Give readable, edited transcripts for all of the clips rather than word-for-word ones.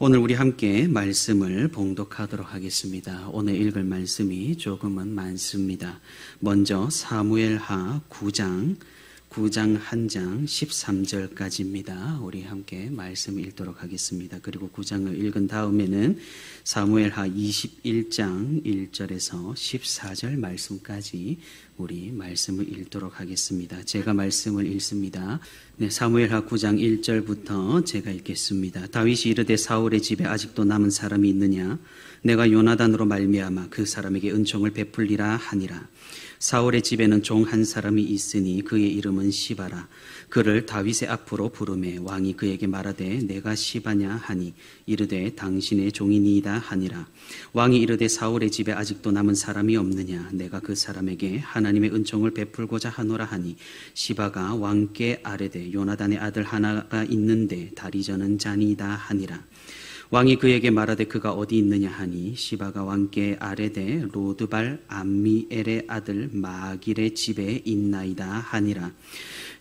오늘 우리 함께 말씀을 봉독하도록 하겠습니다. 오늘 읽을 말씀이 조금은 많습니다. 먼저 사무엘하 9장 1장 13절까지입니다. 우리 함께 말씀 읽도록 하겠습니다. 그리고 9장을 읽은 다음에는 사무엘하 21장 1절에서 14절 말씀까지 우리 말씀을 읽도록 하겠습니다. 제가 말씀을 읽습니다. 사무엘하 9장 1절부터 제가 읽겠습니다. 다윗이 이르되 사울의 집에 아직도 남은 사람이 있느냐? 내가 요나단으로 말미암아 그 사람에게 은총을 베풀리라 하니라. 사울의 집에는 종 한 사람이 있으니 그의 이름은 시바라. 그를 다윗의 앞으로 부르매 왕이 그에게 말하되 내가 시바냐 하니 이르되 당신의 종이니이다 하니라. 왕이 이르되 사울의 집에 아직도 남은 사람이 없느냐? 내가 그 사람에게 하나님의 은총을 베풀고자 하노라 하니 시바가 왕께 아뢰되 요나단의 아들 하나가 있는데 다리 저는 자니이다 하니라. 왕이 그에게 말하되 그가 어디 있느냐 하니 시바가 왕께 아뢰되 로드발 암미엘의 아들 마길의 집에 있나이다 하니라.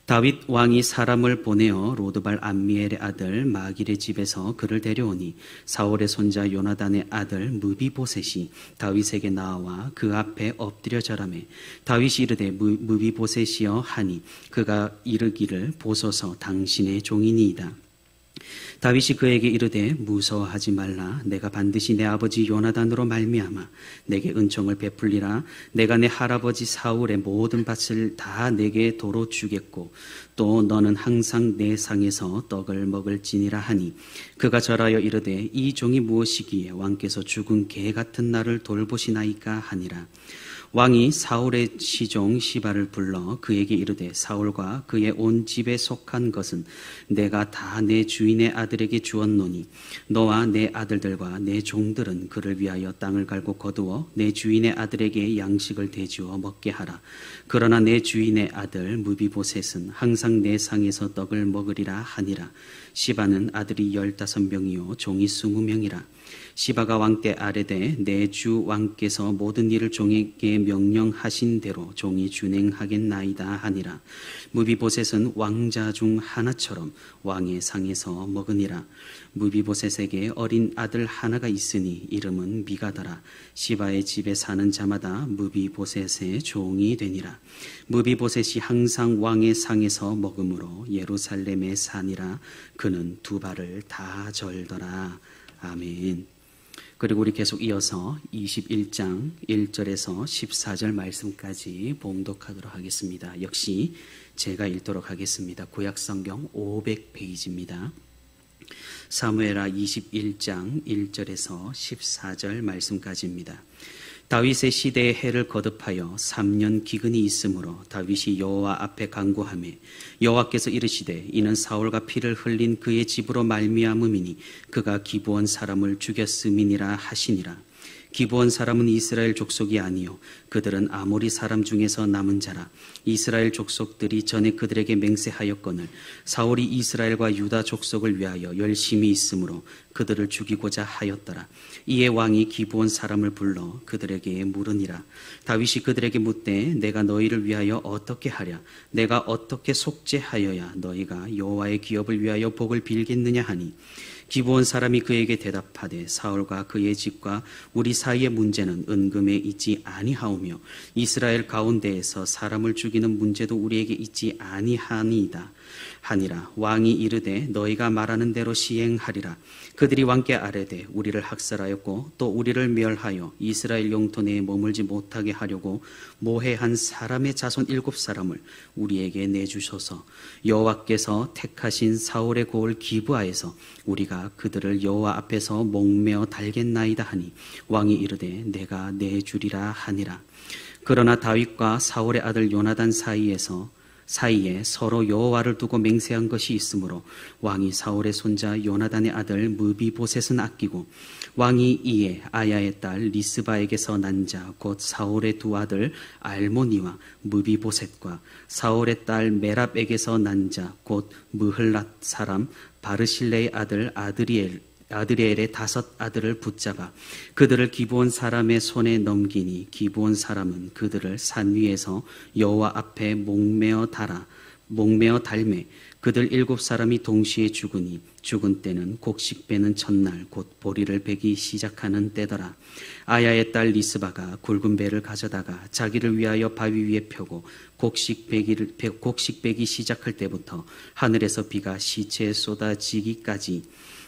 다윗 왕이 사람을 보내어 로드발 암미엘의 아들 마길의 집에서 그를 데려오니 사울의 손자 요나단의 아들 무비보셋이 다윗에게 나와 그 앞에 엎드려 절하매 다윗이 이르되 무비보셋이여 하니 그가 이르기를 보소서 당신의 종이니이다. 다윗이 그에게 이르되 무서워하지 말라. 내가 반드시 내 아버지 요나단으로 말미암아 내게 은총을 베풀리라. 내가 내 할아버지 사울의 모든 밭을 다 내게 도로 주겠고 또 너는 항상 내 상에서 떡을 먹을지니라 하니 그가 절하여 이르되 이 종이 무엇이기에 왕께서 죽은 개 같은 나를 돌보시나이까 하니라. 왕이 사울의 시종 시바를 불러 그에게 이르되 사울과 그의 온 집에 속한 것은 내가 다 내 주인의 아들에게 주었노니 너와 내 아들들과 내 종들은 그를 위하여 땅을 갈고 거두어 내 주인의 아들에게 양식을 대주어 먹게 하라. 그러나 내 주인의 아들 무비보셋은 항상 내 상에서 떡을 먹으리라 하니라. 시바는 아들이 15명이요 종이 20명이라. 시바가 왕께 아뢰되 내 주 왕께서 모든 일을 종에게 명령하신 대로 종이 준행하겠나이다 하니라. 무비보셋은 왕자 중 하나처럼 왕의 상에서 먹으니라. 무비보셋에게 어린 아들 하나가 있으니 이름은 미가다라. 시바의 집에 사는 자마다 무비보셋의 종이 되니라. 무비보셋이 항상 왕의 상에서 먹으므로 예루살렘에 사니라. 그는 두 발을 다 절더라. 아멘. 그리고 우리 계속 이어서 21장 1절에서 14절 말씀까지 봉독하도록 하겠습니다. 역시 제가 읽도록 하겠습니다. 구약성경 500페이지입니다. 사무엘하 21장 1절에서 14절 말씀까지입니다. 다윗의 시대에 해를 거듭하여 3년 기근이 있으므로 다윗이 여호와 앞에 간구하매 여호와께서 이르시되 이는 사울과 피를 흘린 그의 집으로 말미암음이니 그가 기브온 사람을 죽였음이니라 하시니라. 기브온 사람은 이스라엘 족속이 아니요 그들은 아모리 사람 중에서 남은 자라. 이스라엘 족속들이 전에 그들에게 맹세하였거늘 사울이 이스라엘과 유다 족속을 위하여 열심히 있으므로 그들을 죽이고자 하였더라. 이에 왕이 기브온 사람을 불러 그들에게 물으니라. 다윗이 그들에게 묻되 내가 너희를 위하여 어떻게 하랴? 내가 어떻게 속죄하여야 너희가 여호와의 기업을 위하여 복을 빌겠느냐 하니 기브온 사람이 그에게 대답하되 사울과 그의 집과 우리 사이의 문제는 은금에 있지 아니하오며 이스라엘 가운데에서 사람을 죽이는 문제도 우리에게 있지 아니하니이다 하니라. 왕이 이르되 너희가 말하는 대로 시행하리라. 그들이 왕께 아뢰되 우리를 학살하였고 또 우리를 멸하여 이스라엘 영토 내에 머물지 못하게 하려고 모해한 사람의 자손 7사람을 우리에게 내주소서. 여호와께서 택하신 사울의 고을 기브아에서 우리가 그들을 여호와 앞에서 목매어 달겠나이다 하니 왕이 이르되 내가 내주리라 하니라. 그러나 다윗과 사울의 아들 요나단 사이에 서로 여호와를 두고 맹세한 것이 있으므로 왕이 사울의 손자 요나단의 아들 무비보셋은 아끼고 왕이 이에 아야의 딸 리스바에게서 난 자 곧 사울의 두 아들 알모니와 무비보셋과 사울의 딸 메랍에게서 난 자 곧 무흘랏 사람 바르실레의 아들 아드리엘의 5 아들을 붙잡아 그들을 기브온 사람의 손에 넘기니 기브온 사람은 그들을 산 위에서 여호와 앞에 목매어 달매 그들 7사람이 동시에 죽으니 죽은 때는 곡식 베는 첫날 곧 보리를 베기 시작하는 때더라. 아야의 딸 리스바가 굵은 배를 가져다가 자기를 위하여 바위 위에 펴고 곡식 베기 시작할 때부터 하늘에서 비가 시체에 쏟아지기까지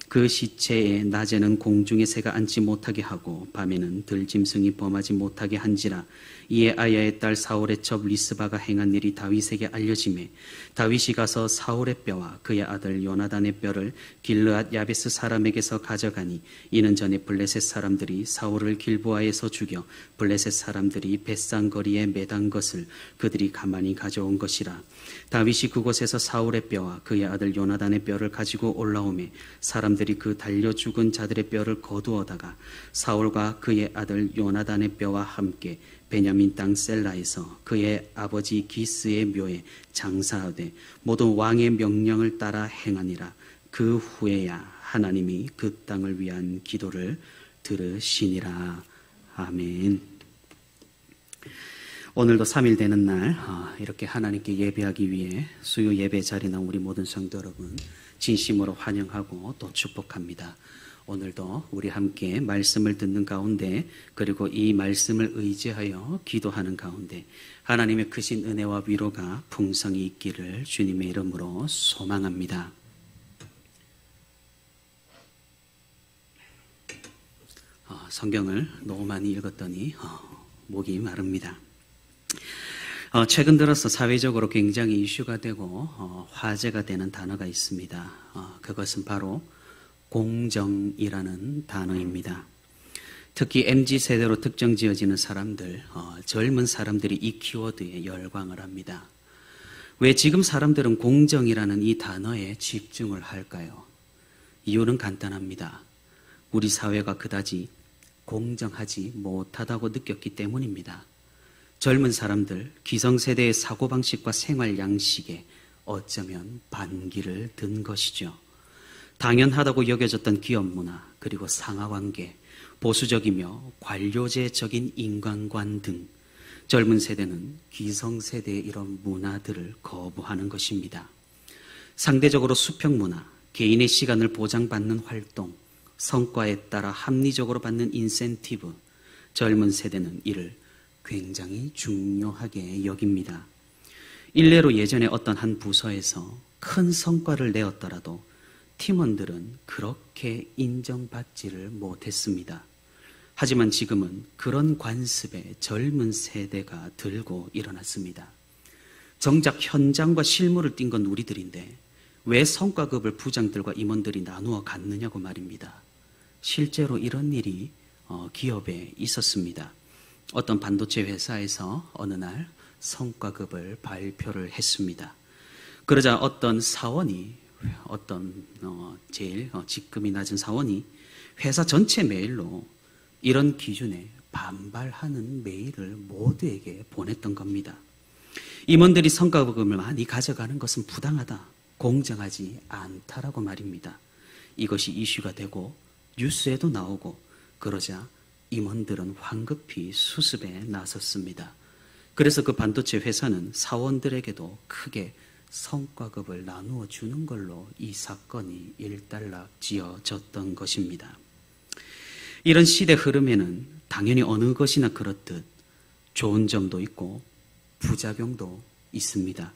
그 시체에 낮에는 공중의 새가 앉지 못하게 하고 밤에는 들짐승이 범하지 못하게 한지라. 이에 아야의 딸 사울의 첩 리스바가 행한 일이 다윗에게 알려지매 다윗이 가서 사울의 뼈와 그의 아들 요나단의 뼈를 길르앗 야베스 사람에게서 가져가니 이는 전에 블레셋 사람들이 사울을 길보아에서 죽여 블레셋 사람들이 벳산거리에 매단 것을 그들이 가만히 가져온 것이라. 다윗이 그곳에서 사울의 뼈와 그의 아들 요나단의 뼈를 가지고 올라오매 사람들이 그 달려 죽은 자들의 뼈를 거두어다가 사울과 그의 아들 요나단의 뼈와 함께 베냐민 땅 셀라에서 그의 아버지 기스의 묘에 장사하되 모두 왕의 명령을 따라 행하니라. 그 후에야 하나님이 그 땅을 위한 기도를 들으시니라. 아멘. 오늘도 3일 되는 날 이렇게 하나님께 예배하기 위해 수요 예배 자리에 나온 우리 모든 성도 여러분 진심으로 환영하고 또 축복합니다. 오늘도 우리 함께 말씀을 듣는 가운데 그리고 이 말씀을 의지하여 기도하는 가운데 하나님의 크신 은혜와 위로가 풍성히 있기를 주님의 이름으로 소망합니다. 성경을 너무 많이 읽었더니 목이 마릅니다. 최근 들어서 사회적으로 굉장히 이슈가 되고 화제가 되는 단어가 있습니다. 그것은 바로 공정이라는 단어입니다. 특히 MZ세대로 특정 지어지는 사람들, 젊은 사람들이 이 키워드에 열광을 합니다. 왜 지금 사람들은 공정이라는 이 단어에 집중을 할까요? 이유는 간단합니다. 우리 사회가 그다지 공정하지 못하다고 느꼈기 때문입니다. 젊은 사람들, 기성세대의 사고방식과 생활 양식에 어쩌면 반기를 든 것이죠. 당연하다고 여겨졌던 기업 문화, 그리고 상하관계, 보수적이며 관료제적인 인간관 등 젊은 세대는 기성세대의 이런 문화들을 거부하는 것입니다. 상대적으로 수평 문화, 개인의 시간을 보장받는 활동, 성과에 따라 합리적으로 받는 인센티브, 젊은 세대는 이를 굉장히 중요하게 여깁니다. 일례로 예전에 어떤 한 부서에서 큰 성과를 내었더라도 팀원들은 그렇게 인정받지를 못했습니다. 하지만 지금은 그런 관습에 젊은 세대가 들고 일어났습니다. 정작 현장과 실무를 띈 건 우리들인데 왜 성과급을 부장들과 임원들이 나누어 갖느냐고 말입니다. 실제로 이런 일이 기업에 있었습니다. 어떤 반도체 회사에서 어느 날 성과급을 발표를 했습니다. 그러자 어떤 사원이 제일 직급이 낮은 사원이 회사 전체 메일로 이런 기준에 반발하는 메일을 모두에게 보냈던 겁니다. 임원들이 성과급을 많이 가져가는 것은 부당하다, 공정하지 않다라고 말입니다. 이것이 이슈가 되고 뉴스에도 나오고 그러자 임원들은 황급히 수습에 나섰습니다. 그래서 그 반도체 회사는 사원들에게도 크게 성과급을 나누어 주는 걸로 이 사건이 일단락지어졌던 것입니다. 이런 시대 흐름에는 당연히 어느 것이나 그렇듯 좋은 점도 있고 부작용도 있습니다.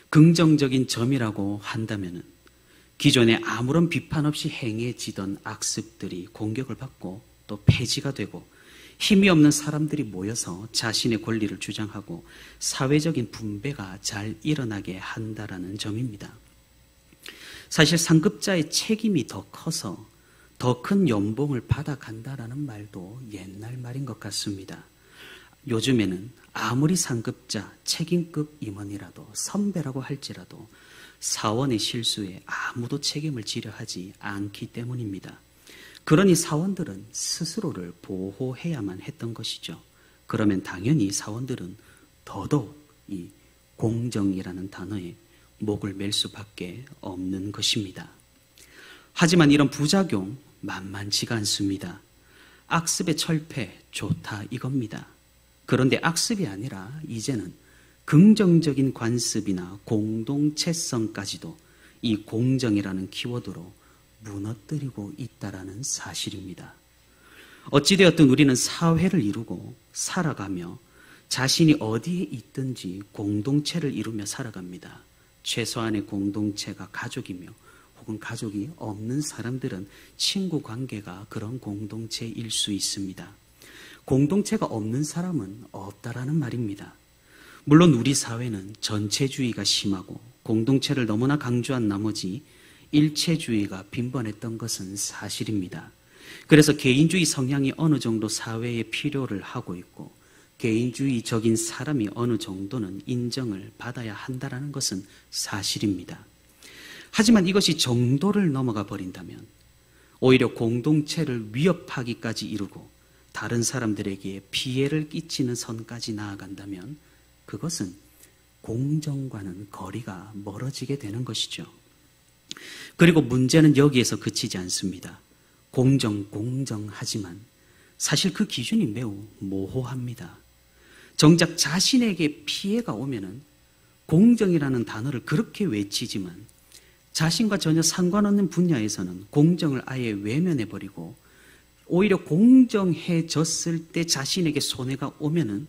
긍정적인 점이라고 한다면 기존에 아무런 비판 없이 행해지던 악습들이 공격을 받고 또 폐지가 되고 힘이 없는 사람들이 모여서 자신의 권리를 주장하고 사회적인 분배가 잘 일어나게 한다라는 점입니다. 사실 상급자의 책임이 더 커서 더 큰 연봉을 받아간다라는 말도 옛날 말인 것 같습니다. 요즘에는 아무리 상급자, 책임급 임원이라도 선배라고 할지라도 사원의 실수에 아무도 책임을 지려 하지 않기 때문입니다. 그러니 사원들은 스스로를 보호해야만 했던 것이죠. 그러면 당연히 사원들은 더더욱 이 공정이라는 단어에 목을 맬 수밖에 없는 것입니다. 하지만 이런 부작용 만만치가 않습니다. 악습의 철폐 좋다 이겁니다. 그런데 악습이 아니라 이제는 긍정적인 관습이나 공동체성까지도 이 공정이라는 키워드로 무너뜨리고 있다라는 사실입니다. 어찌되었든 우리는 사회를 이루고 살아가며 자신이 어디에 있든지 공동체를 이루며 살아갑니다. 최소한의 공동체가 가족이며 혹은 가족이 없는 사람들은 친구 관계가 그런 공동체일 수 있습니다. 공동체가 없는 사람은 없다라는 말입니다. 물론 우리 사회는 전체주의가 심하고 공동체를 너무나 강조한 나머지 일체주의가 빈번했던 것은 사실입니다. 그래서 개인주의 성향이 어느 정도 사회에 필요를 하고 있고 개인주의적인 사람이 어느 정도는 인정을 받아야 한다는 것은 사실입니다. 하지만 이것이 정도를 넘어가 버린다면 오히려 공동체를 위협하기까지 이르고 다른 사람들에게 피해를 끼치는 선까지 나아간다면 그것은 공정과는 거리가 멀어지게 되는 것이죠. 그리고 문제는 여기에서 그치지 않습니다. 공정하지만 사실 그 기준이 매우 모호합니다. 정작 자신에게 피해가 오면은 공정이라는 단어를 그렇게 외치지만 자신과 전혀 상관없는 분야에서는 공정을 아예 외면해버리고 오히려 공정해졌을 때 자신에게 손해가 오면은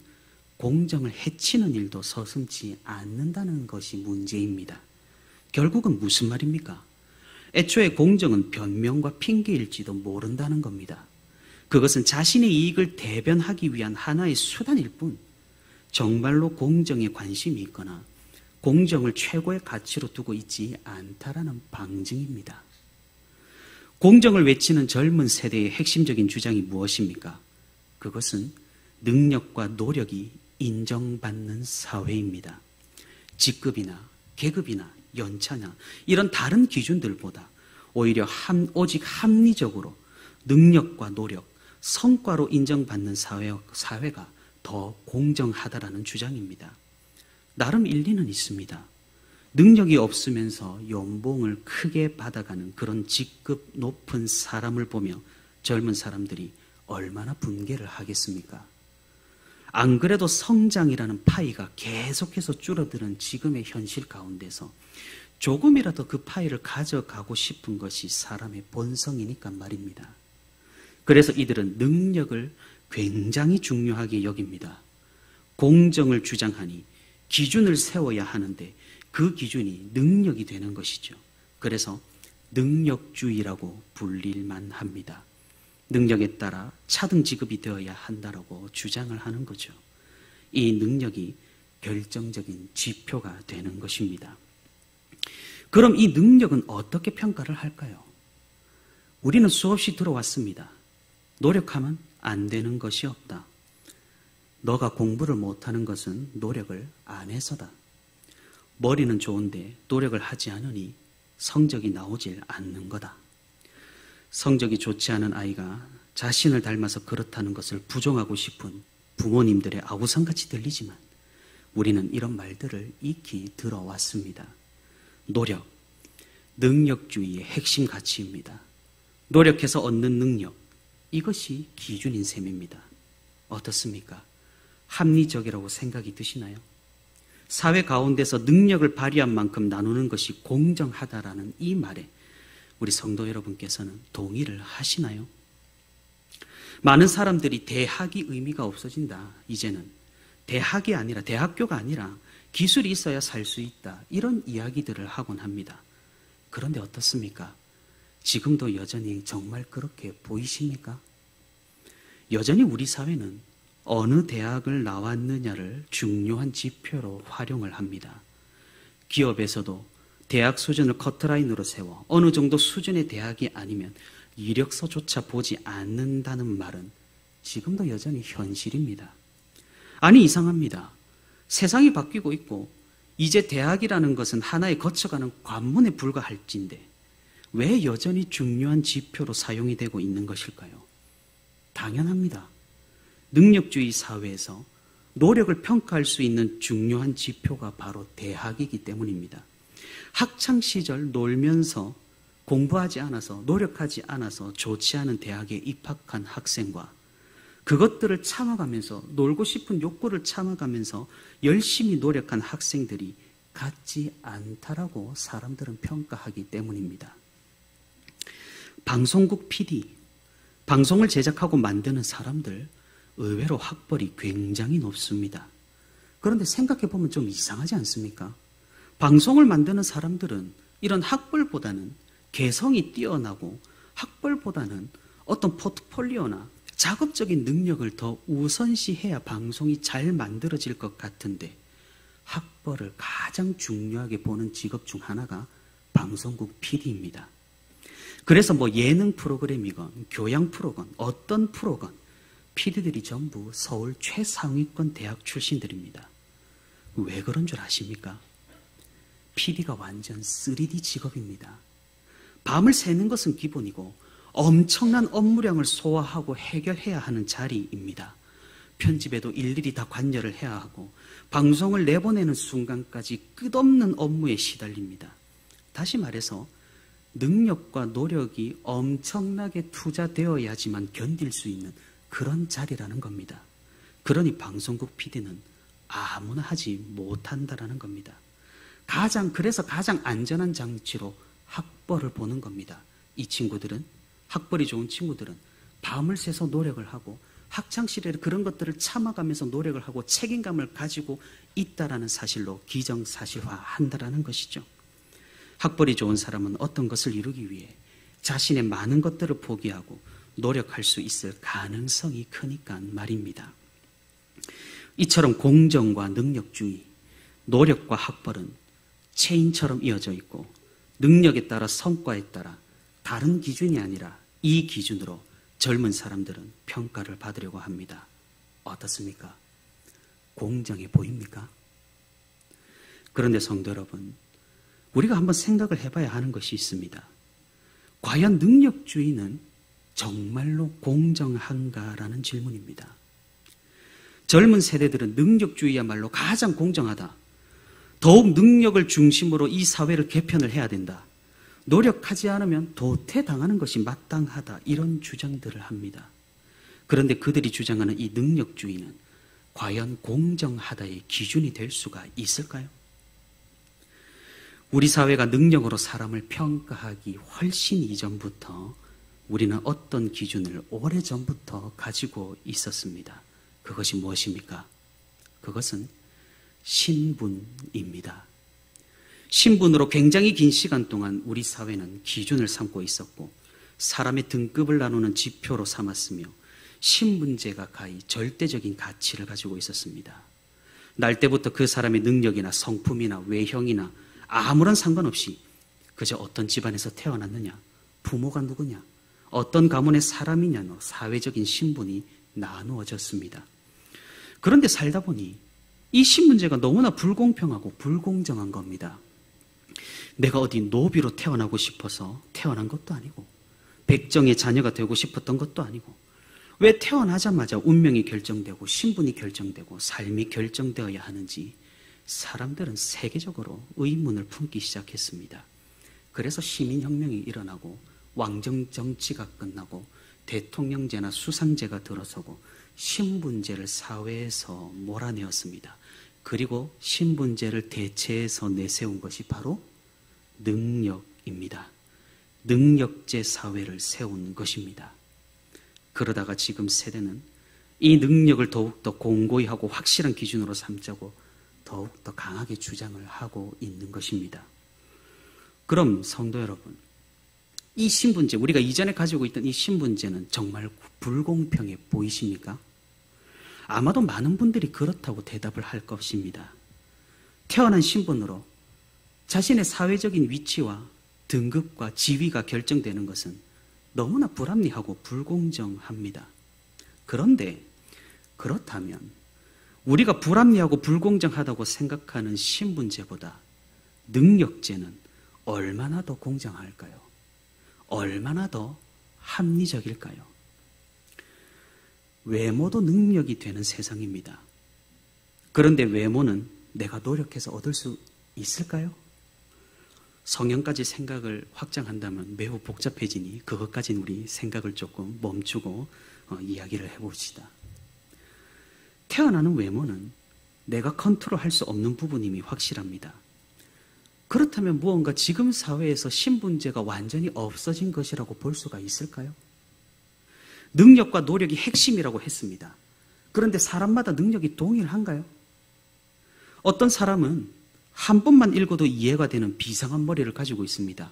공정을 해치는 일도 서슴지 않는다는 것이 문제입니다. 결국은 무슨 말입니까? 애초에 공정은 변명과 핑계일지도 모른다는 겁니다. 그것은 자신의 이익을 대변하기 위한 하나의 수단일 뿐 정말로 공정에 관심이 있거나 공정을 최고의 가치로 두고 있지 않다라는 방증입니다. 공정을 외치는 젊은 세대의 핵심적인 주장이 무엇입니까? 그것은 능력과 노력이 인정받는 사회입니다. 직급이나 계급이나 연차나 이런 다른 기준들보다 오히려 오직 합리적으로 능력과 노력, 성과로 인정받는 사회가 더 공정하다라는 주장입니다. 나름 일리는 있습니다. 능력이 없으면서 연봉을 크게 받아가는 그런 직급 높은 사람을 보며 젊은 사람들이 얼마나 분개를 하겠습니까? 안 그래도 성장이라는 파이가 계속해서 줄어드는 지금의 현실 가운데서 조금이라도 그 파이를 가져가고 싶은 것이 사람의 본성이니까 말입니다. 그래서 이들은 능력을 굉장히 중요하게 여깁니다. 공정을 주장하니 기준을 세워야 하는데 그 기준이 능력이 되는 것이죠. 그래서 능력주의라고 불릴만 합니다. 능력에 따라 차등 지급이 되어야 한다라고 주장을 하는 거죠. 이 능력이 결정적인 지표가 되는 것입니다. 그럼 이 능력은 어떻게 평가를 할까요? 우리는 수없이 들어왔습니다. 노력하면 안 되는 것이 없다. 너가 공부를 못하는 것은 노력을 안 해서다. 머리는 좋은데 노력을 하지 않으니 성적이 나오질 않는 거다. 성적이 좋지 않은 아이가 자신을 닮아서 그렇다는 것을 부정하고 싶은 부모님들의 아우성같이 들리지만 우리는 이런 말들을 익히 들어왔습니다. 노력, 능력주의의 핵심 가치입니다. 노력해서 얻는 능력, 이것이 기준인 셈입니다. 어떻습니까? 합리적이라고 생각이 드시나요? 사회 가운데서 능력을 발휘한 만큼 나누는 것이 공정하다라는 이 말에 우리 성도 여러분께서는 동의를 하시나요? 많은 사람들이 대학이 의미가 없어진다. 이제는 대학이 아니라 대학교가 아니라 기술이 있어야 살 수 있다. 이런 이야기들을 하곤 합니다. 그런데 어떻습니까? 지금도 여전히 정말 그렇게 보이십니까? 여전히 우리 사회는 어느 대학을 나왔느냐를 중요한 지표로 활용을 합니다. 기업에서도 대학 수준을 커트라인으로 세워 어느 정도 수준의 대학이 아니면 이력서조차 보지 않는다는 말은 지금도 여전히 현실입니다. 아니, 이상합니다. 세상이 바뀌고 있고 이제 대학이라는 것은 하나의 거쳐가는 관문에 불과할진데 왜 여전히 중요한 지표로 사용이 되고 있는 것일까요? 당연합니다. 능력주의 사회에서 노력을 평가할 수 있는 중요한 지표가 바로 대학이기 때문입니다. 학창시절 놀면서 공부하지 않아서 노력하지 않아서 좋지 않은 대학에 입학한 학생과 그것들을 참아가면서 놀고 싶은 욕구를 참아가면서 열심히 노력한 학생들이 같지 않다라고 사람들은 평가하기 때문입니다. 방송국 PD, 방송을 제작하고 만드는 사람들 의외로 학벌이 굉장히 높습니다. 그런데 생각해보면 좀 이상하지 않습니까? 방송을 만드는 사람들은 이런 학벌보다는 개성이 뛰어나고 학벌보다는 어떤 포트폴리오나 작업적인 능력을 더 우선시해야 방송이 잘 만들어질 것 같은데 학벌을 가장 중요하게 보는 직업 중 하나가 방송국 PD입니다. 그래서 뭐 예능 프로그램이건 교양 프로건 어떤 프로건 PD들이 전부 서울 최상위권 대학 출신들입니다. 왜 그런 줄 아십니까? PD가 완전 3D 직업입니다. 밤을 새는 것은 기본이고 엄청난 업무량을 소화하고 해결해야 하는 자리입니다. 편집에도 일일이 다 관여를 해야 하고 방송을 내보내는 순간까지 끝없는 업무에 시달립니다. 다시 말해서 능력과 노력이 엄청나게 투자되어야지만 견딜 수 있는 그런 자리라는 겁니다. 그러니 방송국 PD는 아무나 하지 못한다라는 겁니다. 그래서 가장 안전한 장치로 학벌을 보는 겁니다. 이 친구들은, 학벌이 좋은 친구들은 밤을 새서 노력을 하고 학창시절에 그런 것들을 참아가면서 노력을 하고 책임감을 가지고 있다라는 사실로 기정사실화한다라는 것이죠. 학벌이 좋은 사람은 어떤 것을 이루기 위해 자신의 많은 것들을 포기하고 노력할 수 있을 가능성이 크니까 말입니다. 이처럼 공정과 능력주의, 노력과 학벌은 체인처럼 이어져 있고 능력에 따라 성과에 따라 다른 기준이 아니라 이 기준으로 젊은 사람들은 평가를 받으려고 합니다. 어떻습니까? 공정해 보입니까? 그런데 성도 여러분, 우리가 한번 생각을 해봐야 하는 것이 있습니다. 과연 능력주의는 정말로 공정한가라는 질문입니다. 젊은 세대들은 능력주의야말로 가장 공정하다. 더욱 능력을 중심으로 이 사회를 개편을 해야 된다. 노력하지 않으면 도태당하는 것이 마땅하다. 이런 주장들을 합니다. 그런데 그들이 주장하는 이 능력주의는 과연 공정하다의 기준이 될 수가 있을까요? 우리 사회가 능력으로 사람을 평가하기 훨씬 이전부터 우리는 어떤 기준을 오래전부터 가지고 있었습니다. 그것이 무엇입니까? 그것은 신분입니다. 신분으로 굉장히 긴 시간 동안 우리 사회는 기준을 삼고 있었고 사람의 등급을 나누는 지표로 삼았으며 신분제가 가히 절대적인 가치를 가지고 있었습니다. 날 때부터 그 사람의 능력이나 성품이나 외형이나 아무런 상관없이 그저 어떤 집안에서 태어났느냐, 부모가 누구냐, 어떤 가문의 사람이냐로 사회적인 신분이 나누어졌습니다. 그런데 살다 보니 이 신분제가 너무나 불공평하고 불공정한 겁니다. 내가 어디 노비로 태어나고 싶어서 태어난 것도 아니고 백정의 자녀가 되고 싶었던 것도 아니고 왜 태어나자마자 운명이 결정되고 신분이 결정되고 삶이 결정되어야 하는지 사람들은 세계적으로 의문을 품기 시작했습니다. 그래서 시민혁명이 일어나고 왕정정치가 끝나고 대통령제나 수상제가 들어서고 신분제를 사회에서 몰아내었습니다. 그리고 신분제를 대체해서 내세운 것이 바로 능력입니다. 능력제 사회를 세운 것입니다. 그러다가 지금 세대는 이 능력을 더욱더 공고히 하고 확실한 기준으로 삼자고 더욱더 강하게 주장을 하고 있는 것입니다. 그럼 성도 여러분, 이 신분제, 우리가 이전에 가지고 있던 이 신분제는 정말 불공평해 보이십니까? 아마도 많은 분들이 그렇다고 대답을 할 것입니다. 태어난 신분으로 자신의 사회적인 위치와 등급과 지위가 결정되는 것은 너무나 불합리하고 불공정합니다. 그런데 그렇다면 우리가 불합리하고 불공정하다고 생각하는 신분제보다 능력제는 얼마나 더 공정할까요? 얼마나 더 합리적일까요? 외모도 능력이 되는 세상입니다. 그런데 외모는 내가 노력해서 얻을 수 있을까요? 성형까지 생각을 확장한다면 매우 복잡해지니 그것까지는 우리 생각을 조금 멈추고 이야기를 해봅시다. 태어나는 외모는 내가 컨트롤할 수 없는 부분임이 확실합니다. 그렇다면 무언가 지금 사회에서 신분제가 완전히 없어진 것이라고 볼 수가 있을까요? 능력과 노력이 핵심이라고 했습니다. 그런데 사람마다 능력이 동일한가요? 어떤 사람은 한 번만 읽어도 이해가 되는 비상한 머리를 가지고 있습니다.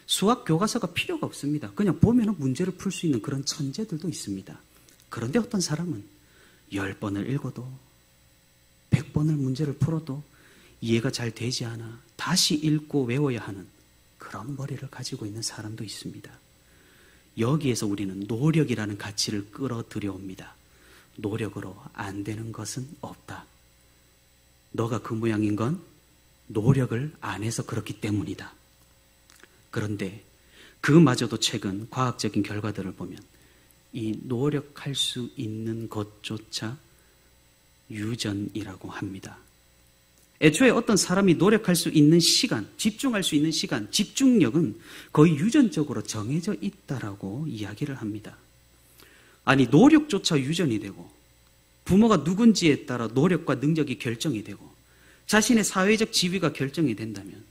수학 교과서가 필요가 없습니다. 그냥 보면 문제를 풀 수 있는 그런 천재들도 있습니다. 그런데 어떤 사람은 10번을 읽어도 100번을 문제를 풀어도 이해가 잘 되지 않아 다시 읽고 외워야 하는 그런 머리를 가지고 있는 사람도 있습니다. 여기에서 우리는 노력이라는 가치를 끌어들여옵니다. 노력으로 안 되는 것은 없다. 너가 그 모양인 건 노력을 안 해서 그렇기 때문이다. 그런데 그마저도 최근 과학적인 결과들을 보면 이 노력할 수 있는 것조차 유전이라고 합니다. 애초에 어떤 사람이 노력할 수 있는 시간, 집중할 수 있는 시간, 집중력은 거의 유전적으로 정해져 있다라고 이야기를 합니다. 아니, 노력조차 유전이 되고 부모가 누군지에 따라 노력과 능력이 결정이 되고 자신의 사회적 지위가 결정이 된다면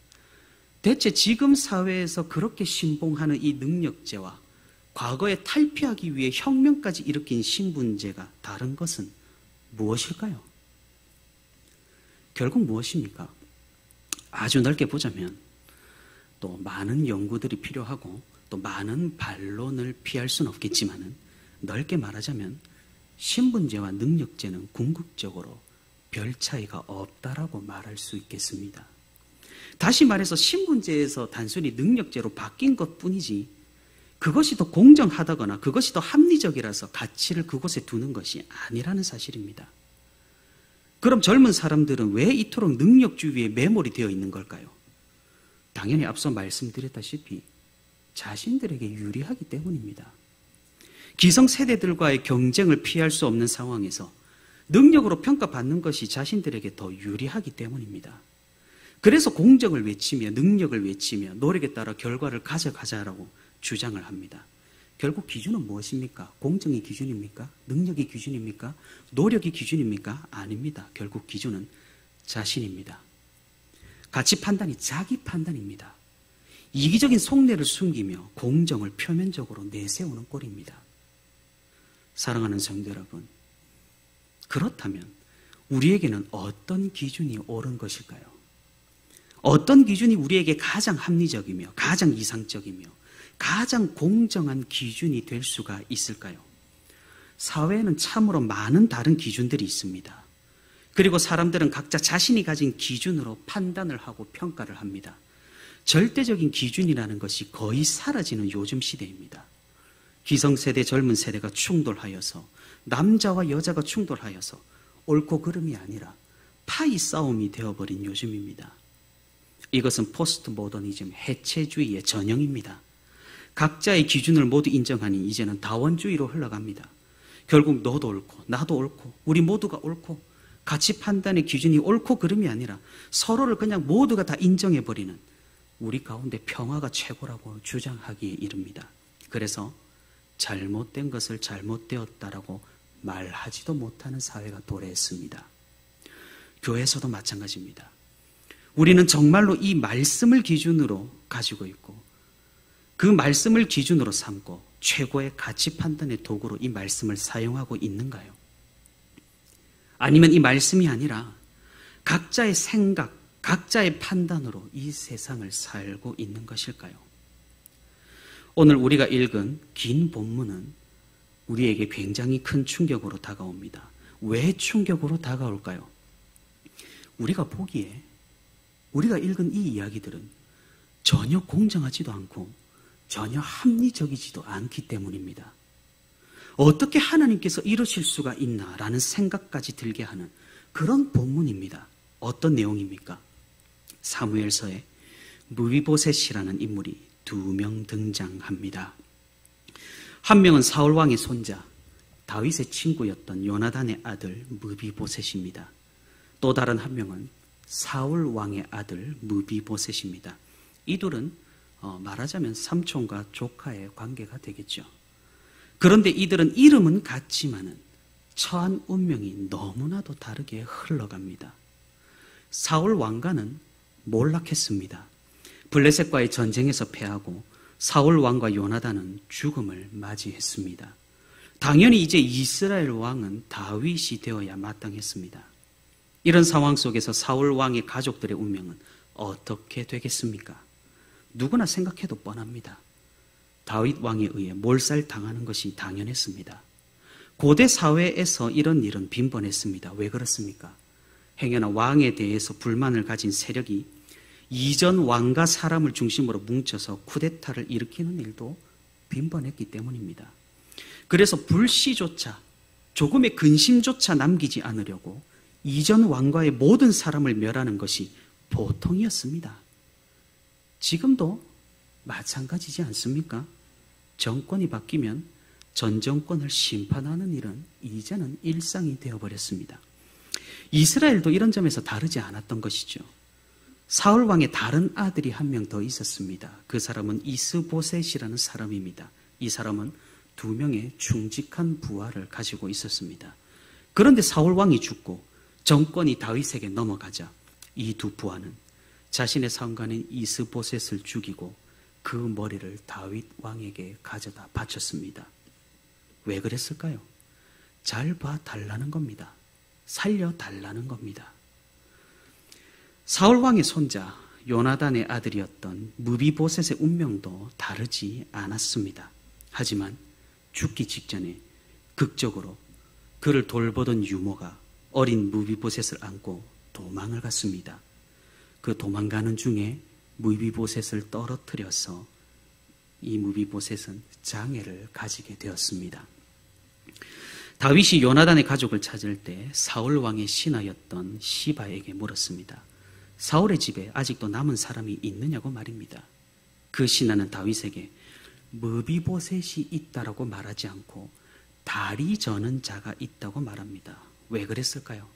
대체 지금 사회에서 그렇게 신봉하는 이 능력제와 과거에 탈피하기 위해 혁명까지 일으킨 신분제가 다른 것은 무엇일까요? 결국 무엇입니까? 아주 넓게 보자면 또 많은 연구들이 필요하고 또 많은 반론을 피할 수는 없겠지만은 넓게 말하자면 신분제와 능력제는 궁극적으로 별 차이가 없다라고 말할 수 있겠습니다. 다시 말해서 신분제에서 단순히 능력제로 바뀐 것뿐이지 그것이 더 공정하다거나 그것이 더 합리적이라서 가치를 그곳에 두는 것이 아니라는 사실입니다. 그럼 젊은 사람들은 왜 이토록 능력주의에 매몰이 되어 있는 걸까요? 당연히 앞서 말씀드렸다시피 자신들에게 유리하기 때문입니다. 기성세대들과의 경쟁을 피할 수 없는 상황에서 능력으로 평가받는 것이 자신들에게 더 유리하기 때문입니다. 그래서 공정을 외치며 능력을 외치며 노력에 따라 결과를 가져가자라고 주장을 합니다. 결국 기준은 무엇입니까? 공정이 기준입니까? 능력이 기준입니까? 노력이 기준입니까? 아닙니다. 결국 기준은 자신입니다. 가치 판단이 자기 판단입니다. 이기적인 속내를 숨기며 공정을 표면적으로 내세우는 꼴입니다. 사랑하는 성도 여러분, 그렇다면 우리에게는 어떤 기준이 옳은 것일까요? 어떤 기준이 우리에게 가장 합리적이며 가장 이상적이며 가장 공정한 기준이 될 수가 있을까요? 사회에는 참으로 많은 다른 기준들이 있습니다. 그리고 사람들은 각자 자신이 가진 기준으로 판단을 하고 평가를 합니다. 절대적인 기준이라는 것이 거의 사라지는 요즘 시대입니다. 기성세대, 젊은 세대가 충돌하여서 남자와 여자가 충돌하여서 옳고 그름이 아니라 파이 싸움이 되어버린 요즘입니다. 이것은 포스트 모더니즘 해체주의의 전형입니다. 각자의 기준을 모두 인정하니 이제는 다원주의로 흘러갑니다. 결국 너도 옳고 나도 옳고 우리 모두가 옳고 가치 판단의 기준이 옳고 그름이 아니라 서로를 그냥 모두가 다 인정해버리는 우리 가운데 평화가 최고라고 주장하기에 이릅니다. 그래서 잘못된 것을 잘못되었다라고 말하지도 못하는 사회가 도래했습니다. 교회에서도 마찬가지입니다. 우리는 정말로 이 말씀을 기준으로 가지고 있고 그 말씀을 기준으로 삼고 최고의 가치 판단의 도구로 이 말씀을 사용하고 있는가요? 아니면 이 말씀이 아니라 각자의 생각, 각자의 판단으로 이 세상을 살고 있는 것일까요? 오늘 우리가 읽은 긴 본문은 우리에게 굉장히 큰 충격으로 다가옵니다. 왜 충격으로 다가올까요? 우리가 보기에 우리가 읽은 이 이야기들은 전혀 공정하지도 않고 전혀 합리적이지도 않기 때문입니다. 어떻게 하나님께서 이러실 수가 있나라는 생각까지 들게 하는 그런 본문입니다. 어떤 내용입니까? 사무엘서에 무비보셋이라는 인물이 2명 등장합니다. 한 명은 사울 왕의 손자 다윗의 친구였던 요나단의 아들 무비보셋입니다. 또 다른 한 명은 사울 왕의 아들 무비보셋입니다. 이 둘은 말하자면 삼촌과 조카의 관계가 되겠죠. 그런데 이들은 이름은 같지만은 처한 운명이 너무나도 다르게 흘러갑니다. 사울 왕가는 몰락했습니다. 블레셋과의 전쟁에서 패하고 사울 왕과 요나단은 죽음을 맞이했습니다. 당연히 이제 이스라엘 왕은 다윗이 되어야 마땅했습니다. 이런 상황 속에서 사울 왕의 가족들의 운명은 어떻게 되겠습니까? 누구나 생각해도 뻔합니다. 다윗 왕에 의해 몰살당하는 것이 당연했습니다. 고대 사회에서 이런 일은 빈번했습니다. 왜 그렇습니까? 행여나 왕에 대해서 불만을 가진 세력이 이전 왕과 사람을 중심으로 뭉쳐서 쿠데타를 일으키는 일도 빈번했기 때문입니다. 그래서 불씨조차, 조금의 근심조차 남기지 않으려고 이전 왕과의 모든 사람을 멸하는 것이 보통이었습니다. 지금도 마찬가지지 않습니까? 정권이 바뀌면 전 정권을 심판하는 일은 이제는 일상이 되어버렸습니다. 이스라엘도 이런 점에서 다르지 않았던 것이죠. 사울 왕의 다른 아들이 한 명 더 있었습니다. 그 사람은 이스보셋이라는 사람입니다. 이 사람은 2명의 충직한 부하를 가지고 있었습니다. 그런데 사울 왕이 죽고 정권이 다윗에게 넘어가자 이 두 부하는 자신의 상관인 이스보셋을 죽이고 그 머리를 다윗 왕에게 가져다 바쳤습니다. 왜 그랬을까요? 잘 봐달라는 겁니다. 살려달라는 겁니다. 사울 왕의 손자 요나단의 아들이었던 무비보셋의 운명도 다르지 않았습니다. 하지만 죽기 직전에 극적으로 그를 돌보던 유모가 어린 무비보셋을 안고 도망을 갔습니다. 그 도망가는 중에 무비보셋을 떨어뜨려서 이 무비보셋은 장애를 가지게 되었습니다. 다윗이 요나단의 가족을 찾을 때 사울 왕의 신하였던 시바에게 물었습니다. 사울의 집에 아직도 남은 사람이 있느냐고 말입니다. 그 신하는 다윗에게 무비보셋이 있다라고 말하지 않고 다리 저는 자가 있다고 말합니다. 왜 그랬을까요?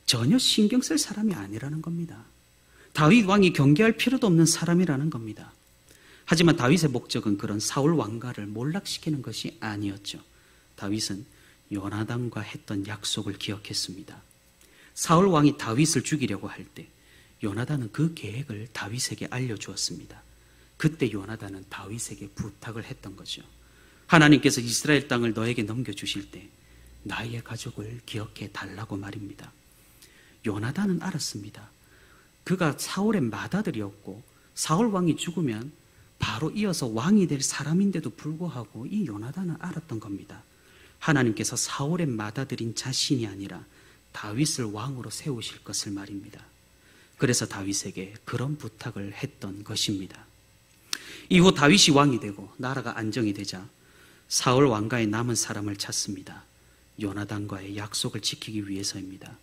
전혀 신경 쓸 사람이 아니라는 겁니다. 다윗 왕이 경계할 필요도 없는 사람이라는 겁니다. 하지만 다윗의 목적은 그런 사울 왕가를 몰락시키는 것이 아니었죠. 다윗은 요나단과 했던 약속을 기억했습니다. 사울 왕이 다윗을 죽이려고 할 때 요나단은 그 계획을 다윗에게 알려주었습니다. 그때 요나단은 다윗에게 부탁을 했던 거죠. 하나님께서 이스라엘 땅을 너에게 넘겨주실 때 나의 가족을 기억해 달라고 말입니다. 요나단은 알았습니다. 그가 사울의 맏아들이었고 사울 왕이 죽으면 바로 이어서 왕이 될 사람인데도 불구하고 이 요나단은 알았던 겁니다. 하나님께서 사울의 맏아들인 자신이 아니라 다윗을 왕으로 세우실 것을 말입니다. 그래서 다윗에게 그런 부탁을 했던 것입니다. 이후 다윗이 왕이 되고 나라가 안정이 되자 사울 왕가에 남은 사람을 찾습니다. 요나단과의 약속을 지키기 위해서입니다.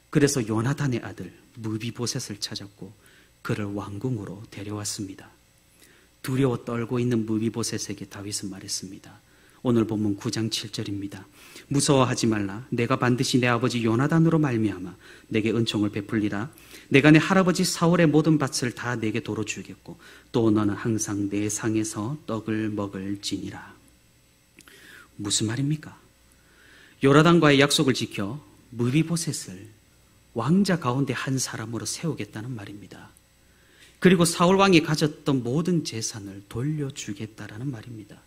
그래서 요나단의 아들 무비보셋을 찾았고 그를 왕궁으로 데려왔습니다. 두려워 떨고 있는 무비보셋에게 다윗은 말했습니다. 오늘 본문 9장 7절입니다. 무서워하지 말라. 내가 반드시 내 아버지 요나단으로 말미암아 내게 은총을 베풀리라. 내가 내 할아버지 사울의 모든 밭을 다 내게 도로 주겠고 또 너는 항상 내 상에서 떡을 먹을지니라. 무슨 말입니까? 요나단과의 약속을 지켜 무비보셋을 왕자 가운데 한 사람으로 세우겠다는 말입니다. 그리고 사울 왕이 가졌던 모든 재산을 돌려주겠다라는 말입니다.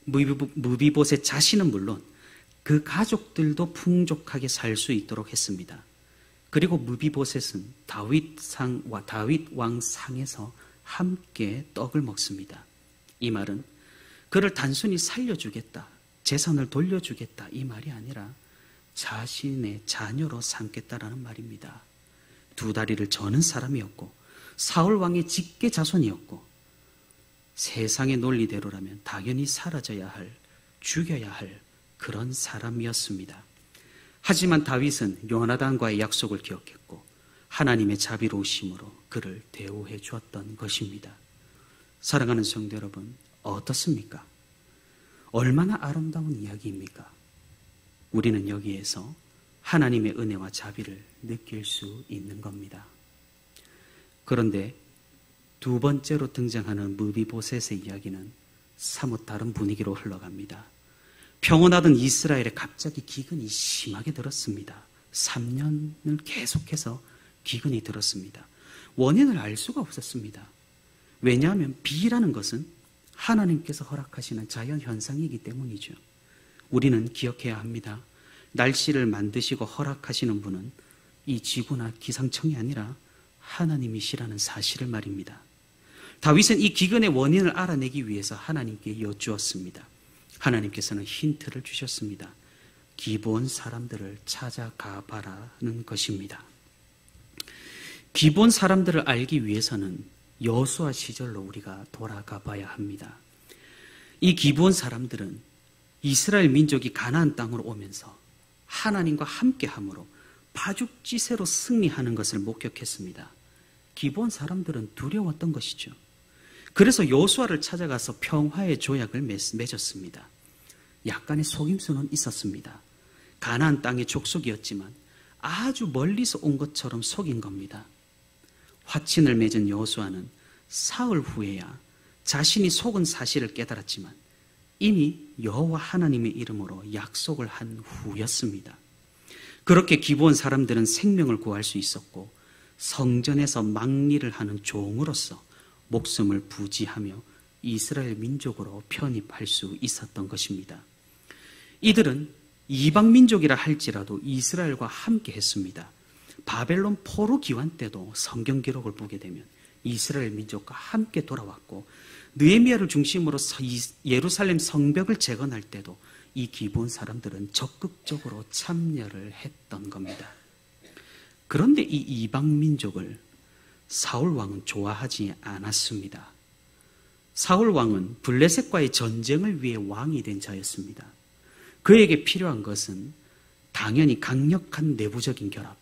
무비보셋 자신은 물론 그 가족들도 풍족하게 살 수 있도록 했습니다. 그리고 무비보셋은 다윗 왕 상에서 함께 떡을 먹습니다. 이 말은 그를 단순히 살려주겠다, 재산을 돌려주겠다 이 말이 아니라 자신의 자녀로 삼겠다라는 말입니다. 두 다리를 저는 사람이었고 사울 왕의 직계 자손이었고 세상의 논리대로라면 당연히 사라져야 할, 죽여야 할 그런 사람이었습니다. 하지만 다윗은 요나단과의 약속을 기억했고 하나님의 자비로우심으로 그를 대우해 주었던 것입니다. 사랑하는 성도 여러분, 어떻습니까? 얼마나 아름다운 이야기입니까? 우리는 여기에서 하나님의 은혜와 자비를 느낄 수 있는 겁니다. 그런데 두 번째로 등장하는 무비보셋의 이야기는 사뭇 다른 분위기로 흘러갑니다. 평온하던 이스라엘에 갑자기 기근이 심하게 들었습니다. 3년을 계속해서 기근이 들었습니다. 원인을 알 수가 없었습니다. 왜냐하면 비라는 것은 하나님께서 허락하시는 자연현상이기 때문이죠. 우리는 기억해야 합니다. 날씨를 만드시고 허락하시는 분은 이 지구나 기상청이 아니라 하나님이시라는 사실을 말입니다. 다윗은 이 기근의 원인을 알아내기 위해서 하나님께 여쭈었습니다. 하나님께서는 힌트를 주셨습니다. 기브온 사람들을 찾아가 봐라는 것입니다. 기브온 사람들을 알기 위해서는 여호수아 시절로 우리가 돌아가 봐야 합니다. 이 기브온 사람들은 이스라엘 민족이 가나안 땅으로 오면서 하나님과 함께함으로 파죽지세로 승리하는 것을 목격했습니다. 기브온 사람들은 두려웠던 것이죠. 그래서 여호수아를 찾아가서 평화의 조약을 맺었습니다. 약간의 속임수는 있었습니다. 가나안 땅의 족속이었지만 아주 멀리서 온 것처럼 속인 겁니다. 화친을 맺은 여호수아는 사흘 후에야 자신이 속은 사실을 깨달았지만 이미 여호와 하나님의 이름으로 약속을 한 후였습니다. 그렇게 기브온 사람들은 생명을 구할 수 있었고 성전에서 막리를 하는 종으로서 목숨을 부지하며 이스라엘 민족으로 편입할 수 있었던 것입니다. 이들은 이방 민족이라 할지라도 이스라엘과 함께 했습니다. 바벨론 포로 기환 때도 성경 기록을 보게 되면 이스라엘 민족과 함께 돌아왔고 느헤미야를 중심으로 예루살렘 성벽을 재건할 때도 이 기브온 사람들은 적극적으로 참여를 했던 겁니다. 그런데 이 이방 민족을 사울 왕은 좋아하지 않았습니다. 사울 왕은 블레셋과의 전쟁을 위해 왕이 된 자였습니다. 그에게 필요한 것은 당연히 강력한 내부적인 결합,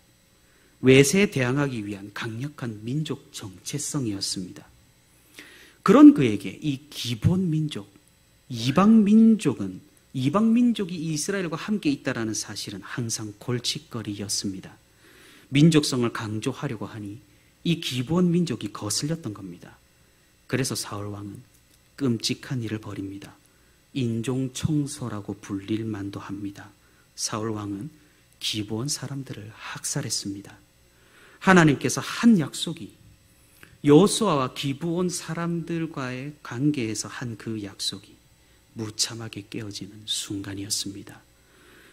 외세에 대항하기 위한 강력한 민족 정체성이었습니다. 그런 그에게 이 기브온 민족, 이방 민족이 이스라엘과 함께 있다는 사실은 항상 골칫거리였습니다. 민족성을 강조하려고 하니 이 기브온 민족이 거슬렸던 겁니다. 그래서 사울 왕은 끔찍한 일을 벌입니다. 인종 청소라고 불릴 만도 합니다. 사울 왕은 기브온 사람들을 학살했습니다. 하나님께서 한 약속이 여호수아와 기브온 사람들과의 관계에서 한 그 약속이 무참하게 깨어지는 순간이었습니다.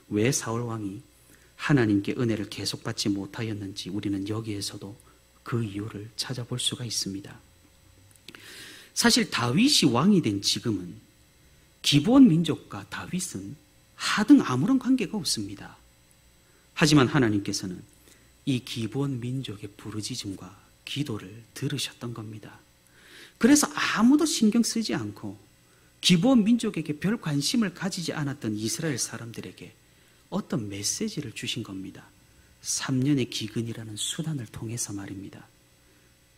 왜 사울 왕이 하나님께 은혜를 계속 받지 못하였는지 우리는 여기에서도 그 이유를 찾아볼 수가 있습니다. 사실 다윗이 왕이 된 지금은 기브온 민족과 다윗은 하등 아무런 관계가 없습니다. 하지만 하나님께서는 이 기브온 민족의 부르짖음과 기도를 들으셨던 겁니다. 그래서 아무도 신경 쓰지 않고 기브온 민족에게 별 관심을 가지지 않았던 이스라엘 사람들에게 어떤 메시지를 주신 겁니다. 3년의 기근이라는 수단을 통해서 말입니다.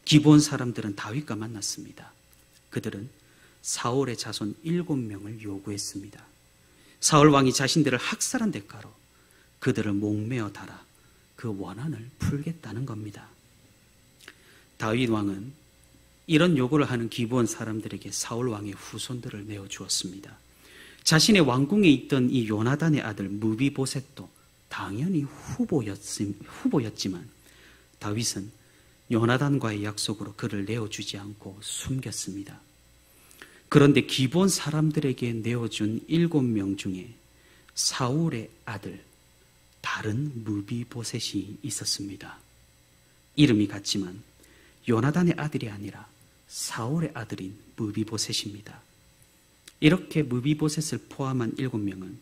기브온 사람들은 다윗과 만났습니다. 그들은 사울의 자손 7명을 요구했습니다. 사울 왕이 자신들을 학살한 대가로 그들을 목매어 달아 그 원한을 풀겠다는 겁니다. 다윗 왕은 이런 요구를 하는 기브온 사람들에게 사울 왕의 후손들을 내어주었습니다. 자신의 왕궁에 있던 이 요나단의 아들 무비보셋도 당연히 후보였지만 다윗은 요나단과의 약속으로 그를 내어주지 않고 숨겼습니다. 그런데 기브온 사람들에게 내어준 7명 중에 사울의 아들 다른 무비보셋이 있었습니다. 이름이 같지만 요나단의 아들이 아니라 사울의 아들인 무비보셋입니다. 이렇게 무비보셋을 포함한 7명은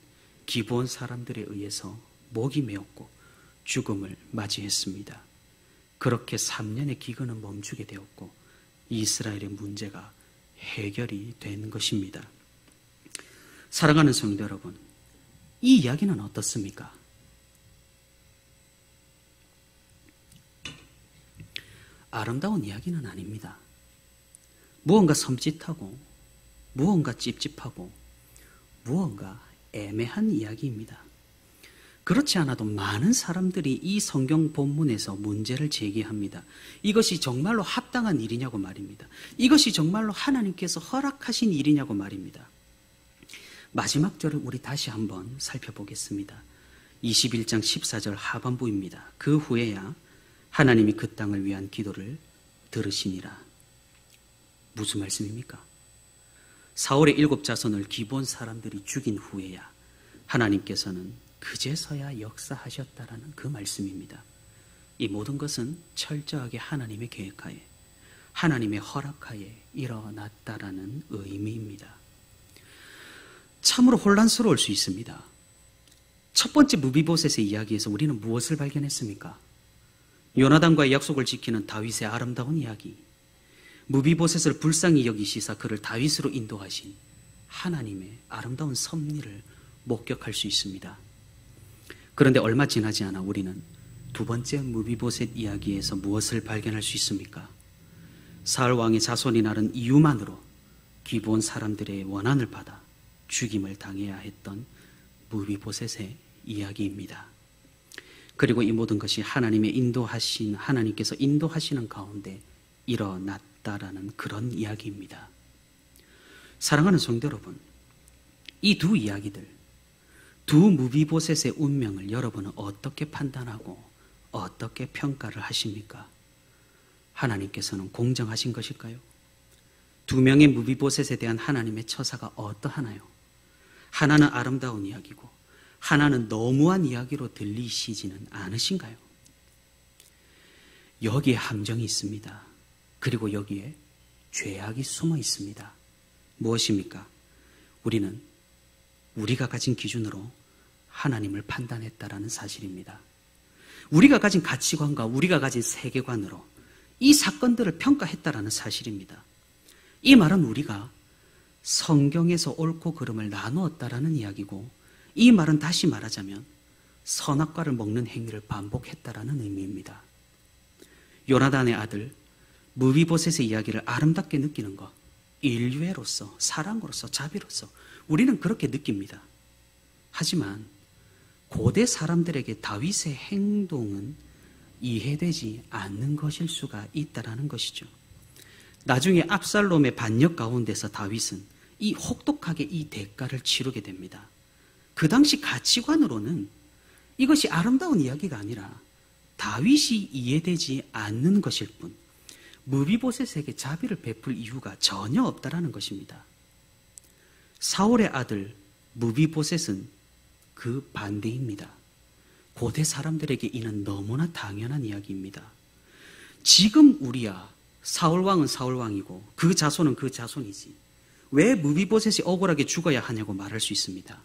기브온 사람들에 의해서 목이 메었고 죽음을 맞이했습니다. 그렇게 3년의 기근은 멈추게 되었고 이스라엘의 문제가 해결이 된 것입니다. 사랑하는 성도 여러분, 이 이야기는 어떻습니까? 아름다운 이야기는 아닙니다. 무언가 섬찟하고 무언가 찝찝하고 무언가 애매한 이야기입니다. 그렇지 않아도 많은 사람들이 이 성경 본문에서 문제를 제기합니다. 이것이 정말로 합당한 일이냐고 말입니다. 이것이 정말로 하나님께서 허락하신 일이냐고 말입니다. 마지막 절을 우리 다시 한번 살펴보겠습니다. 21장 14절 하반부입니다. 그 후에야 하나님이 그 땅을 위한 기도를 들으시니라. 무슨 말씀입니까? 사울의 7 자손을 기브온 사람들이 죽인 후에야 하나님께서는 그제서야 역사하셨다라는 그 말씀입니다. 이 모든 것은 철저하게 하나님의 계획하에, 하나님의 허락하에 일어났다라는 의미입니다. 참으로 혼란스러울 수 있습니다. 첫 번째 무비보셋의 이야기에서 우리는 무엇을 발견했습니까? 요나단과의 약속을 지키는 다윗의 아름다운 이야기, 무비보셋을 불쌍히 여기시사 그를 다윗으로 인도하신 하나님의 아름다운 섭리를 목격할 수 있습니다. 그런데 얼마 지나지 않아 우리는 두 번째 무비보셋 이야기에서 무엇을 발견할 수 있습니까? 사울 왕의 자손이 낳은 이유만으로 기브온 사람들의 원한을 받아 죽임을 당해야 했던 무비보셋의 이야기입니다. 그리고 이 모든 것이 하나님께서 인도하시는 가운데 일어났다라는 그런 이야기입니다. 사랑하는 성도 여러분, 이 두 이야기들, 두 무비보셋의 운명을 여러분은 어떻게 판단하고 어떻게 평가를 하십니까? 하나님께서는 공정하신 것일까요? 두 명의 무비보셋에 대한 하나님의 처사가 어떠하나요? 하나는 아름다운 이야기고 하나는 너무한 이야기로 들리시지는 않으신가요? 여기에 함정이 있습니다. 그리고 여기에 죄악이 숨어 있습니다. 무엇입니까? 우리는 우리가 가진 기준으로 하나님을 판단했다라는 사실입니다. 우리가 가진 가치관과 우리가 가진 세계관으로 이 사건들을 평가했다라는 사실입니다. 이 말은 우리가 성경에서 옳고 그름을 나누었다라는 이야기고, 이 말은 다시 말하자면 선악과를 먹는 행위를 반복했다라는 의미입니다. 요나단의 아들 무비보셋의 이야기를 아름답게 느끼는 것, 인류애로서, 사랑으로서, 자비로서 우리는 그렇게 느낍니다. 하지만 고대 사람들에게 다윗의 행동은 이해되지 않는 것일 수가 있다라는 것이죠. 나중에 압살롬의 반역 가운데서 다윗은 혹독하게 이 대가를 치르게 됩니다. 그 당시 가치관으로는 이것이 아름다운 이야기가 아니라 다윗이 이해되지 않는 것일 뿐, 무비보셋에게 자비를 베풀 이유가 전혀 없다라는 것입니다. 사울의 아들 무비보셋은 그 반대입니다. 고대 사람들에게 이는 너무나 당연한 이야기입니다. 지금 우리야 사울왕은 사울왕이고 그 자손은 그 자손이지 왜 무비보셋이 억울하게 죽어야 하냐고 말할 수 있습니다.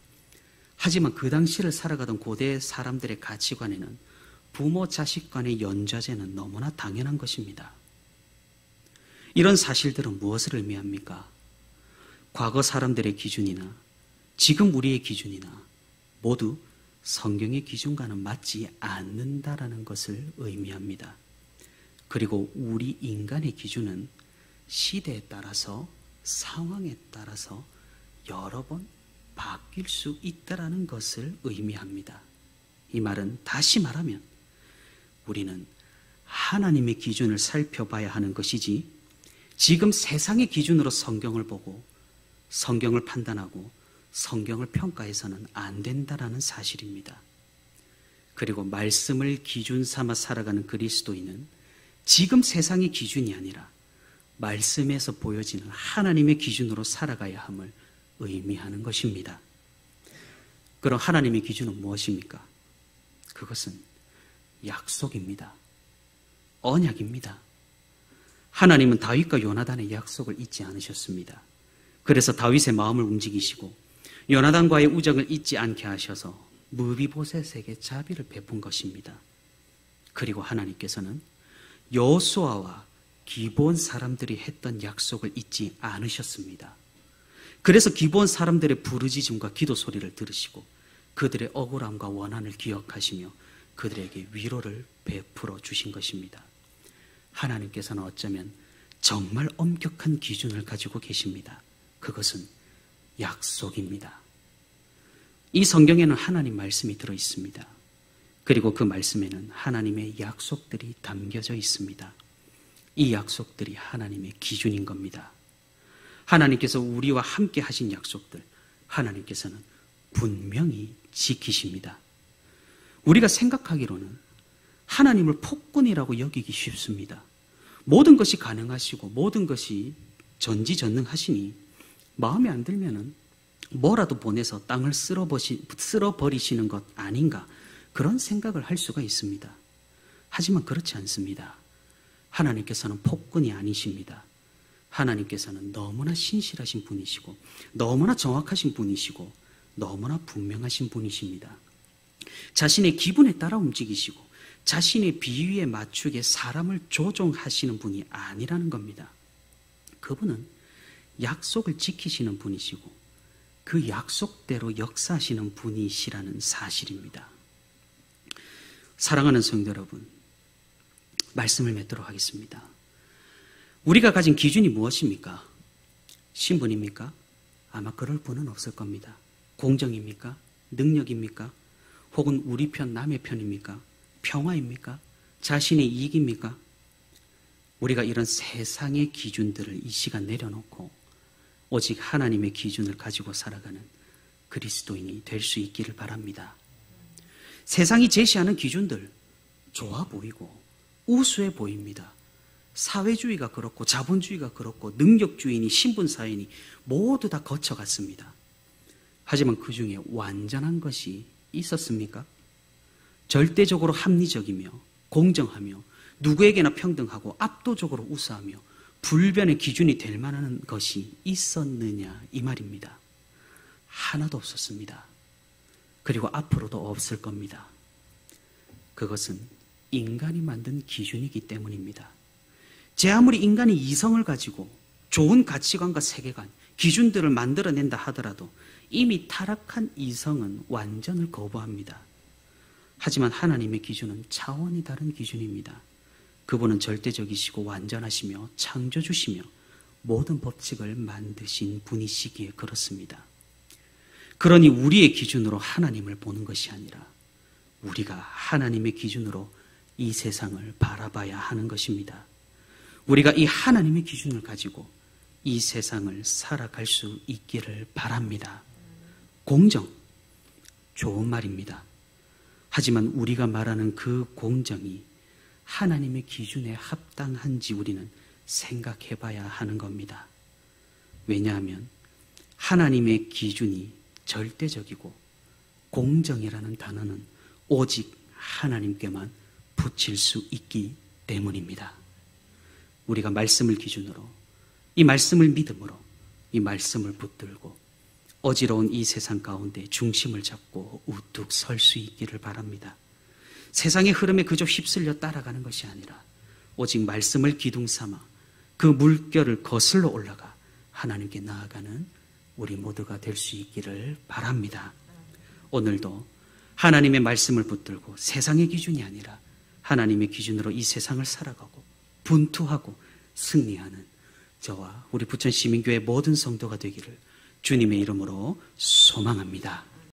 하지만 그 당시를 살아가던 고대 사람들의 가치관에는 부모 자식 간의 연좌제는 너무나 당연한 것입니다. 이런 사실들은 무엇을 의미합니까? 과거 사람들의 기준이나 지금 우리의 기준이나 모두 성경의 기준과는 맞지 않는다라는 것을 의미합니다. 그리고 우리 인간의 기준은 시대에 따라서, 상황에 따라서 여러 번 바뀔 수 있다라는 것을 의미합니다. 이 말은 다시 말하면 우리는 하나님의 기준을 살펴봐야 하는 것이지, 지금 세상의 기준으로 성경을 보고 성경을 판단하고 성경을 평가해서는 안 된다라는 사실입니다. 그리고 말씀을 기준 삼아 살아가는 그리스도인은 지금 세상의 기준이 아니라 말씀에서 보여지는 하나님의 기준으로 살아가야 함을 의미하는 것입니다. 그럼 하나님의 기준은 무엇입니까? 그것은 약속입니다. 언약입니다. 하나님은 다윗과 요나단의 약속을 잊지 않으셨습니다. 그래서 다윗의 마음을 움직이시고 요나단과의 우정을 잊지 않게 하셔서 무비보셋에게 자비를 베푼 것입니다. 그리고 하나님께서는 여호수아와 기브온 사람들이 했던 약속을 잊지 않으셨습니다. 그래서 기브온 사람들의 부르짖음과 기도 소리를 들으시고 그들의 억울함과 원한을 기억하시며 그들에게 위로를 베풀어 주신 것입니다. 하나님께서는 어쩌면 정말 엄격한 기준을 가지고 계십니다. 그것은 약속입니다. 이 성경에는 하나님 말씀이 들어 있습니다. 그리고 그 말씀에는 하나님의 약속들이 담겨져 있습니다. 이 약속들이 하나님의 기준인 겁니다. 하나님께서 우리와 함께 하신 약속들, 하나님께서는 분명히 지키십니다. 우리가 생각하기로는 하나님을 폭군이라고 여기기 쉽습니다. 모든 것이 가능하시고 모든 것이 전지전능하시니 마음에 안 들면은 뭐라도 보내서 땅을 쓸어버리시는 것 아닌가, 그런 생각을 할 수가 있습니다. 하지만 그렇지 않습니다. 하나님께서는 폭군이 아니십니다. 하나님께서는 너무나 신실하신 분이시고 너무나 정확하신 분이시고 너무나 분명하신 분이십니다. 자신의 기분에 따라 움직이시고 자신의 비위에 맞추게 사람을 조종하시는 분이 아니라는 겁니다. 그분은 약속을 지키시는 분이시고 그 약속대로 역사하시는 분이시라는 사실입니다. 사랑하는 성도 여러분, 말씀을 맺도록 하겠습니다. 우리가 가진 기준이 무엇입니까? 신분입니까? 아마 그럴 분은 없을 겁니다. 공정입니까? 능력입니까? 혹은 우리 편 남의 편입니까? 평화입니까? 자신의 이익입니까? 우리가 이런 세상의 기준들을 이 시간 내려놓고 오직 하나님의 기준을 가지고 살아가는 그리스도인이 될 수 있기를 바랍니다. 세상이 제시하는 기준들 좋아 보이고 우수해 보입니다. 사회주의가 그렇고 자본주의가 그렇고 능력주의니 신분사회니 모두 다 거쳐갔습니다. 하지만 그 중에 완전한 것이 있었습니까? 절대적으로 합리적이며 공정하며 누구에게나 평등하고 압도적으로 우수하며 불변의 기준이 될 만한 것이 있었느냐, 이 말입니다. 하나도 없었습니다. 그리고 앞으로도 없을 겁니다. 그것은 인간이 만든 기준이기 때문입니다. 제 아무리 인간이 이성을 가지고 좋은 가치관과 세계관, 기준들을 만들어낸다 하더라도 이미 타락한 이성은 완전을 거부합니다. 하지만 하나님의 기준은 차원이 다른 기준입니다. 그분은 절대적이시고 완전하시며 창조주시며 모든 법칙을 만드신 분이시기에 그렇습니다. 그러니 우리의 기준으로 하나님을 보는 것이 아니라 우리가 하나님의 기준으로 이 세상을 바라봐야 하는 것입니다. 우리가 이 하나님의 기준을 가지고 이 세상을 살아갈 수 있기를 바랍니다. 공정, 좋은 말입니다. 하지만 우리가 말하는 그 공정이 하나님의 기준에 합당한지 우리는 생각해 봐야 하는 겁니다. 왜냐하면 하나님의 기준이 절대적이고 공정이라는 단어는 오직 하나님께만 붙일 수 있기 때문입니다. 우리가 말씀을 기준으로, 이 말씀을 믿음으로, 이 말씀을 붙들고 어지러운 이 세상 가운데 중심을 잡고 우뚝 설 수 있기를 바랍니다. 세상의 흐름에 그저 휩쓸려 따라가는 것이 아니라 오직 말씀을 기둥 삼아 그 물결을 거슬러 올라가 하나님께 나아가는 우리 모두가 될 수 있기를 바랍니다. 오늘도 하나님의 말씀을 붙들고 세상의 기준이 아니라 하나님의 기준으로 이 세상을 살아가고 분투하고 승리하는 저와 우리 부천시민교회 모든 성도가 되기를 주님의 이름으로 소망합니다.